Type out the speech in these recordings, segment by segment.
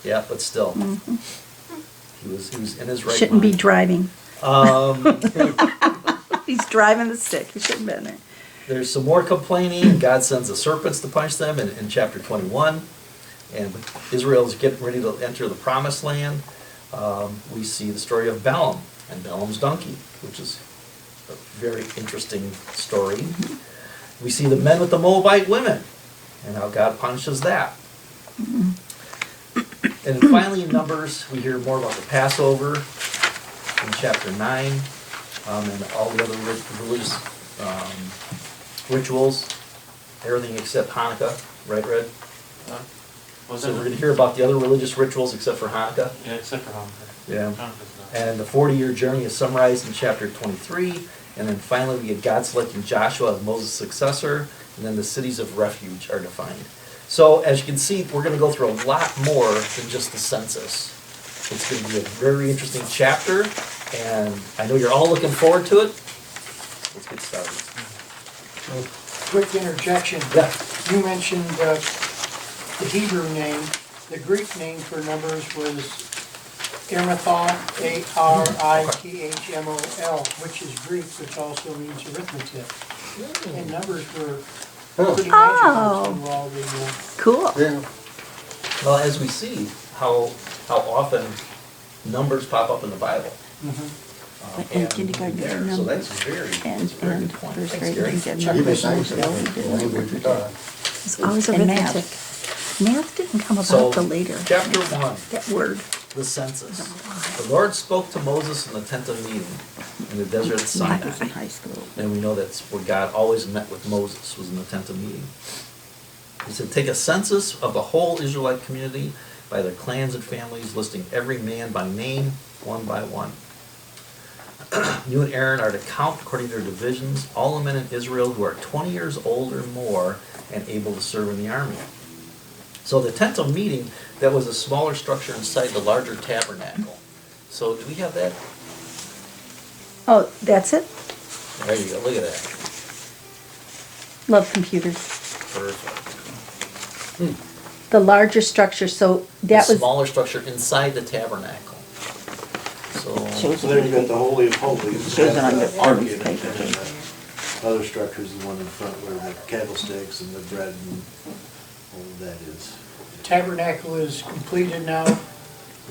Yeah, but still. He was in his right Shouldn't be mind. driving. Um, He's driving the stick. He shouldn't have been there. there's some more complaining. God sends the serpents to punish them in chapter 21. And Israel's getting ready to enter the promised land. We see the story of Balaam and Balaam's donkey, which is a very interesting story. We see the men with the Moabite women and how God punishes that. And then finally in Numbers, we hear more about the Passover in chapter 9 and all the other religious rituals, everything except Hanukkah, right, Red? So we're going to hear about the other religious rituals except for Hanukkah. Yeah, except for Hanukkah. Yeah. Hanukkah's not. And the 40-year journey is summarized in chapter 23. And then finally we get God selecting Joshua as Moses' successor. And then the cities of refuge are defined. So as you can see, we're going to go through a lot more than just the census. It's going to be a very interesting chapter. And I know you're all looking forward to it. Let's get started. Quick interjection. Yeah. You mentioned the Hebrew name. The Greek name for numbers was Arithmol, A-R-I-T-H-M-O-L, which is Greek, which also means arithmetic. And numbers were pretty magical to all the... Cool. Yeah. Well, as we see how often numbers pop up in the Bible. In kindergarten, I there. So remember. that's very And good point. first Thanks, grade, Gary. we did Keep numbers it nice, mostly. the language you're taught. It's always And math. arithmetic. Math didn't come So, about till later. chapter 1, That word. the census. The Lord spoke to Moses in the tent of meeting in the desert of I Sinai. was in high school. And we know that's where God always met with Moses, was in the tent of meeting. He said, take a census of the whole Israelite community by their clans and families, listing every man by name, one by one. You and Aaron are to count according to their divisions all the men in Israel who are 20 years old or more and able to serve in the army. So the tent of meeting, that was a smaller structure inside the larger tabernacle. So do we have that? Oh, that's it? There you go, look at that. Love computers. Perfect. The larger structure, so that The was, smaller structure inside the tabernacle. So, Shows So there you got the Holy of Holies. Shows it on your Ark Arby's in it, paper. and then the other structures, the one in front where the candlesticks and the bread and all of that is. The tabernacle is completed now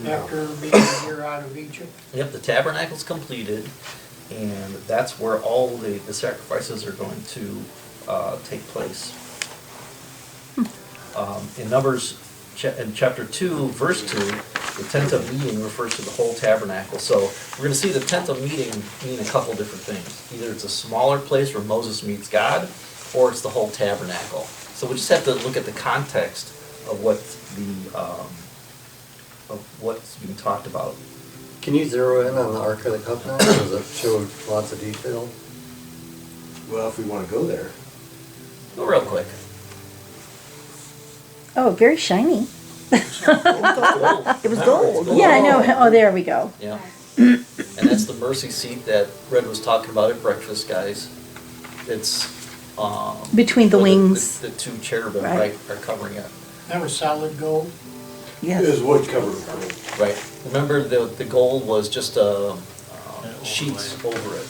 after being a year out of Egypt. yep, the tabernacle's completed, and that's where all the sacrifices are going to take place. In Numbers, in chapter 2, verse 2, the tent of meeting refers to the whole tabernacle. So we're going to see the tent of meeting mean a couple different things. Either it's a smaller place where Moses meets God, or it's the whole tabernacle. So we just have to look at the context of what of what's being talked about. Can you zero in on the Ark of the Covenant? Does it show lots of detail? Well, if we want to go there. Go real quick. oh, very shiny. Gold. It was gold. Yeah, I know. Oh, there we go. Yeah. And that's the mercy seat that Red was talking about at breakfast, guys. It's Between the well, wings. The two cherubim, Right. right, are covering it. That was solid gold. Yes. It is wood covered with gold. Right. Remember, the gold was just sheets over it.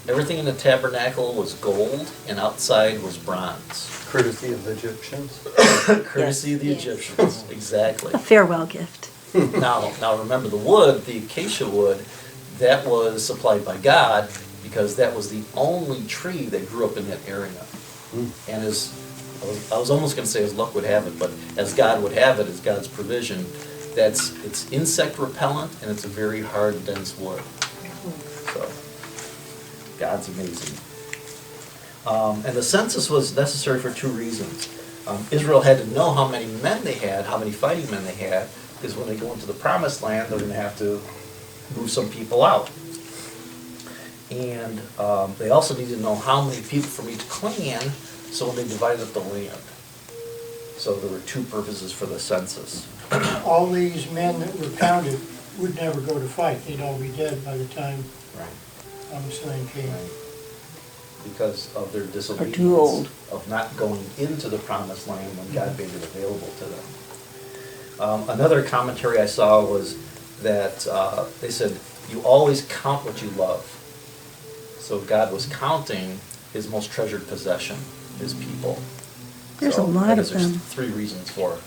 Everything in the tabernacle was gold, and outside was bronze. Courtesy of the Egyptians? Courtesy of the Egyptians, exactly. A farewell gift. Now remember the wood, the acacia wood, that was supplied by God because that was the only tree that grew up in that area. And as I was almost going to say as luck would have it, but as God would have it, as God's provision, it's insect repellent and it's a very hard, dense wood. So God's amazing. And the census was necessary for two reasons. Israel had to know how many men they had, how many fighting men they had, because when they go into the promised land, they're going to have to move some people out. And they also need to know how many people from each clan, so when they divided up the land. So there were two purposes for the census. All these men that were counted would never go to fight. They'd all be dead by the time Right. Promised Land came. Right. Because of their disobedience. old. Of not going into the promised land when God made it available to them. Another commentary I saw was that they said, you always count what you love. So God was counting his most treasured possession, his people. There's So a lot I of guess there's them. 3 reasons for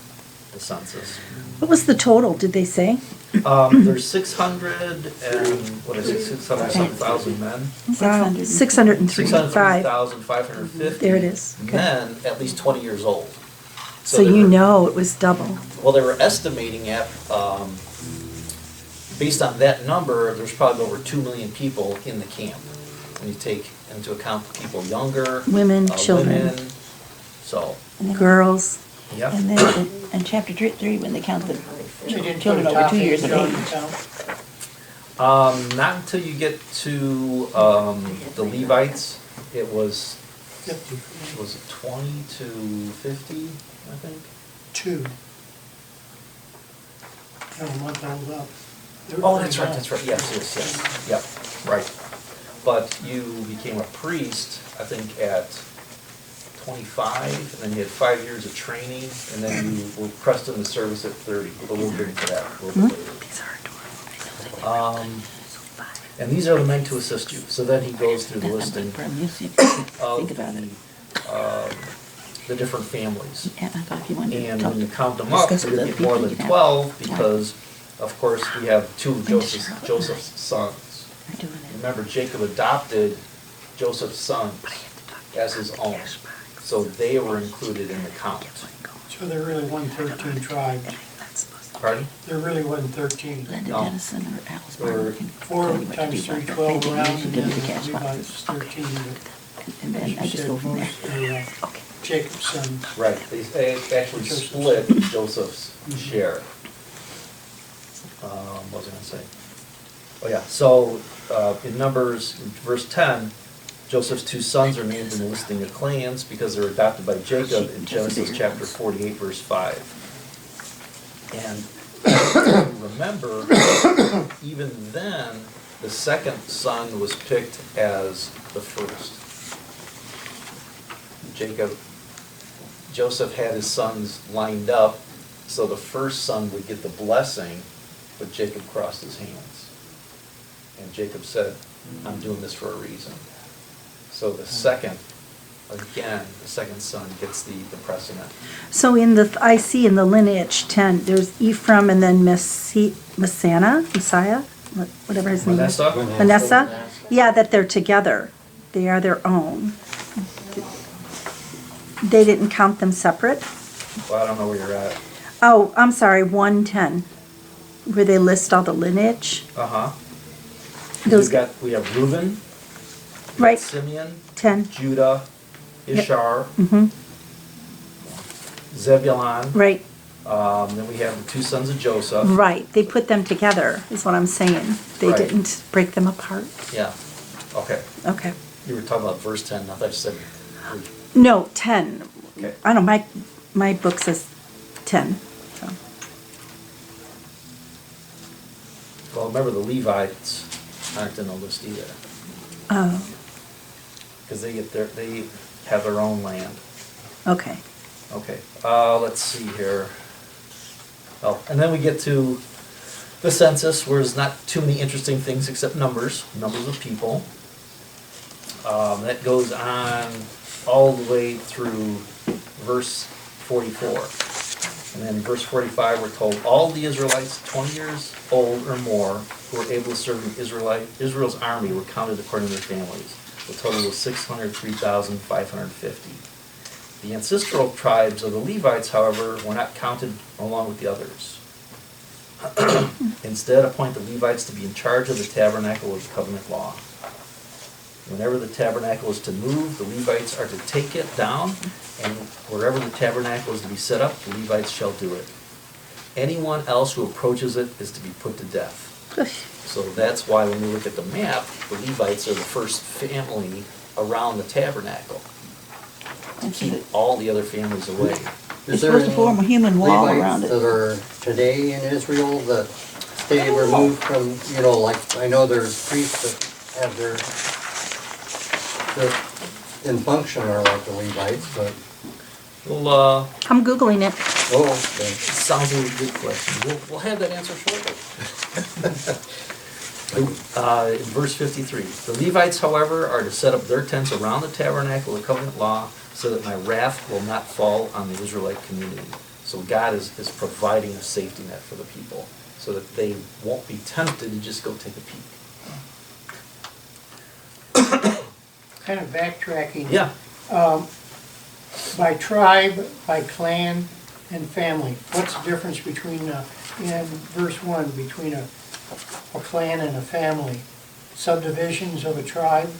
the census. What was the total, did they say? There's 600,000 men. Wow, 603, 5. 603,550. There it is, okay. Men at least 20 years old. So they you were- know it was double. Well, they were estimating at, based on that number, there's probably over 2 million people in the camp. When you take into account the people younger. Women, children. Women, so, Girls. yeah. And then in chapter 3, when they count the They didn't put children a over top 2 years of age on age. the count. Not until you get to the Levites, it was 50. it 20 to 50, I think? 2. No, a month old up. They were Oh, pretty that's right, young. yes, yep, right. But you became a priest, I think, at 25, and then you had 5 years of training, and then you were pressed into service at 30, but we'll get into that a little bit later. These are adorable. And these are the men to assist you. So then he goes through the listing For a music, of think about it. the different families. Yeah, I thought if you wanted to And talk when you to- count them up, discuss you're with gonna other get more people, than you'd have- 12, because, of course, we have 2 of Joseph's sons. I'm doing it. Remember, Jacob adopted Joseph's sons as his own, so they were included in the count. So there really wasn't 13 tribes. Pardon? There really wasn't 13. Linda No. Dennison or Alice Or Barber can 4 tell you what to times do 3, about that. 12 They around, usually and give then me the the cash Levites boxes. 13. And then I just go from there. Okay. Jacob's sons. Right, they actually split Joseph's share. What was I gonna say? Oh, yeah, so, in Numbers, in verse 10, Joseph's 2 sons are named in the listing of clans because they're adopted by Jacob in Genesis chapter 48, verse 5. And remember, even then, the second son was picked as the first. Joseph had his sons lined up, so the first son would get the blessing, but Jacob crossed his hands. And Jacob said, I'm doing this for a reason. So the second son gets the precedent. So I see in the lineage 10, there's Ephraim and then Messiah, whatever his name is. Manasseh? Manasseh? Yeah, that they're together. They are their own. They didn't count them separate? Well, I don't know where you're at. Oh, I'm sorry, 110, where they list all the lineage. Uh-huh. Those We have Reuben, Right, Simeon, 10, Judah, Ishar, Zebulon. right, Then we have the 2 sons of Joseph. right. They put them together, is what I'm saying. They Right. didn't break them apart. Yeah, okay. Okay. You were talking about verse 10, I thought you said, No, 10. okay. I don't know, my book says 10, so. Well, remember the Levites aren't in the list either, Oh, because they have their own land. okay. Okay, let's see here. Oh, and then we get to the census, where there's not too many interesting things except numbers of people. That goes on all the way through verse 44. And then in verse 45, we're told, all the Israelites 20 years old or more who were able to serve in Israel's army were counted according to their families. The total was 603,550. The ancestral tribes of the Levites, however, were not counted along with the others. Instead, appoint the Levites to be in charge of the tabernacle of the covenant law. Whenever the tabernacle is to move, the Levites are to take it down, and wherever the tabernacle is to be set up, the Levites shall do it. Anyone else who approaches it is to be put to death. So that's why when we look at the map, the Levites are the first family around the tabernacle, to And so keep that- all the other families away. It's supposed to form a human wall Levites around that it. are today in Israel that stay removed from, like, I know there's priests that have that in function are like the Levites, but Well, I'm Googling it. Oh, okay. sounds like a good question. We'll have that answer shortly. In verse 53, the Levites, however, are to set up their tents around the tabernacle of the covenant law so that my wrath will not fall on the Israelite community. So God is providing a safety net for the people so that they won't be tempted to just go take a peek. Kind of backtracking. Yeah. By tribe, by clan, and family, what's the difference between, in verse 1, between a clan and a family? Subdivisions of a tribe?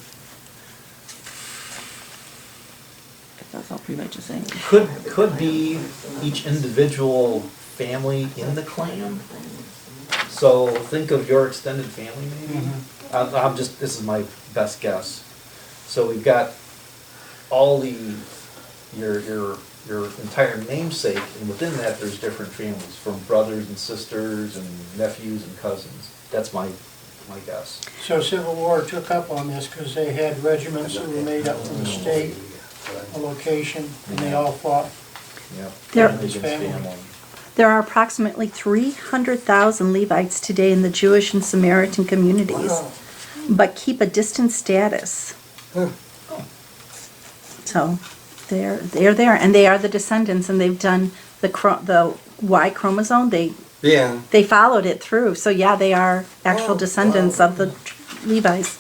That's all pretty much the same. Could be each individual family in the clan. So think of your extended family maybe. I'm just, this is my best guess. So we've got all your entire namesake, and within that there's different families, from brothers and sisters and nephews and cousins. That's my guess. So Civil War took up on this because they had regiments that were made up from the state, a location, and they all fought. Yeah. There- Family against family. There are approximately 300,000 Levites today in the Jewish and Samaritan communities, but keep a distant status. So they're there, and they are the descendants, and they've done the Y chromosome. Yeah. They followed it through. So yeah, they are actual Oh, descendants wow. of the Levites.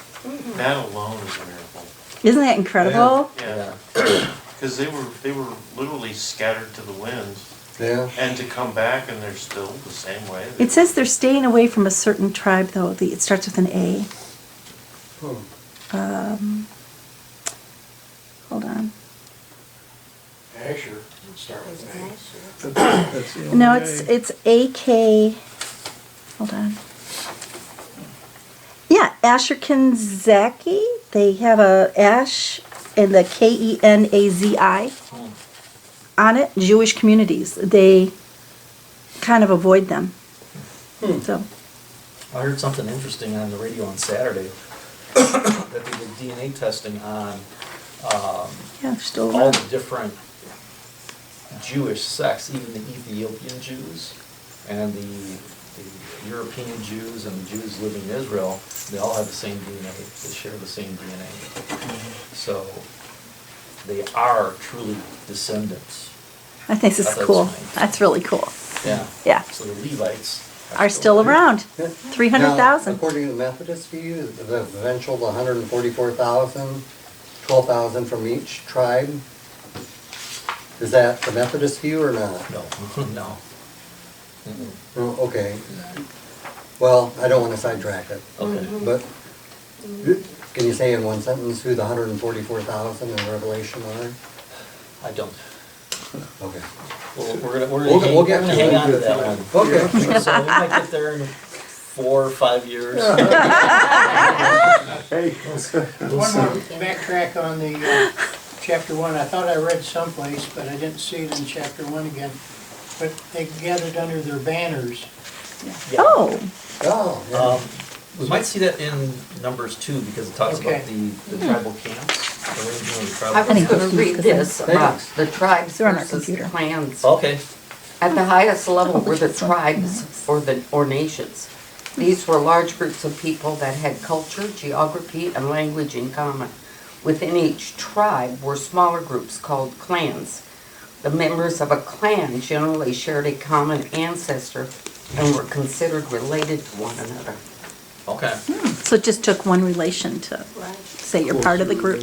That alone is a miracle. Isn't that incredible? Yeah, because they were literally scattered to the winds, Yeah. and to come back and they're still the same way. It says they're staying away from a certain tribe, though. It starts with an A. Hmm. Hold on. Asher would start with A. No, it's AK. Hold on. Yeah, Asher Kenzaki. They have a Ash and the Kenazi on it. Jewish communities. They kind of avoid them. So I heard something interesting on the radio on Saturday, that they did DNA testing on yeah, they're still all around. the different Jewish sects, even the Ethiopian Jews and the European Jews and the Jews living in Israel. They all have the same DNA. They share the same DNA. So they are truly descendants. I think this I is thought it cool. was nice. That's really cool. Yeah. Yeah. So the Levites Are still around. Yeah. 300,000. Now, according to the Methodist view, the eventual 144,000, 12,000 from each tribe. Is that the Methodist view or not? No, no. Mm-mm. Oh, okay. Well, I don't want to sidetrack it, Okay. but can you say in one sentence who the 144,000 in Revelation are? I don't. Okay. We're We'll gonna get to hang it. on to that one. Okay. So we might get there in 4 or 5 years. One more backtrack on the chapter 1. I thought I read someplace, but I didn't see it in chapter 1 again. But they gathered under their banners. Yeah. Oh, Oh, yeah. We might see that in Numbers 2, because it talks about Okay. the tribal camps, arranging of the I tribal was camps. gonna read this about the tribes They're on our versus computer. clans. Okay. At the highest level were the tribes or nations. These were large groups of people that had culture, geography, and language in common. Within each tribe were smaller groups called clans. The members of a clan generally shared a common ancestor and were considered related to one another. Okay. so it just took one relation to say you're part of the group.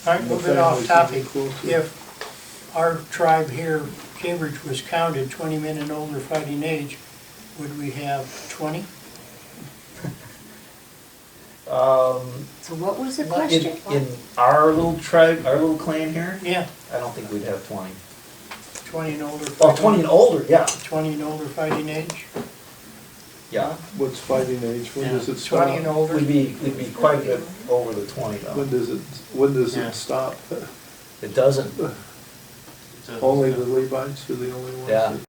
All right, a little bit off topic. If our tribe here, Cambridge, was counted 20 men and older fighting age, would we have 20? So what was the In our little tribe, our little clan here, Yeah, I don't think we'd have 20. 20 and older. Oh, 20 and older, yeah. 20 and older fighting age? Yeah. What's fighting age? When does it 20 stop? and older? We'd be quite a bit over the 20 When though. does Yeah. it stop? It doesn't. It's a- Only the Levites are the only ones? Yeah. that-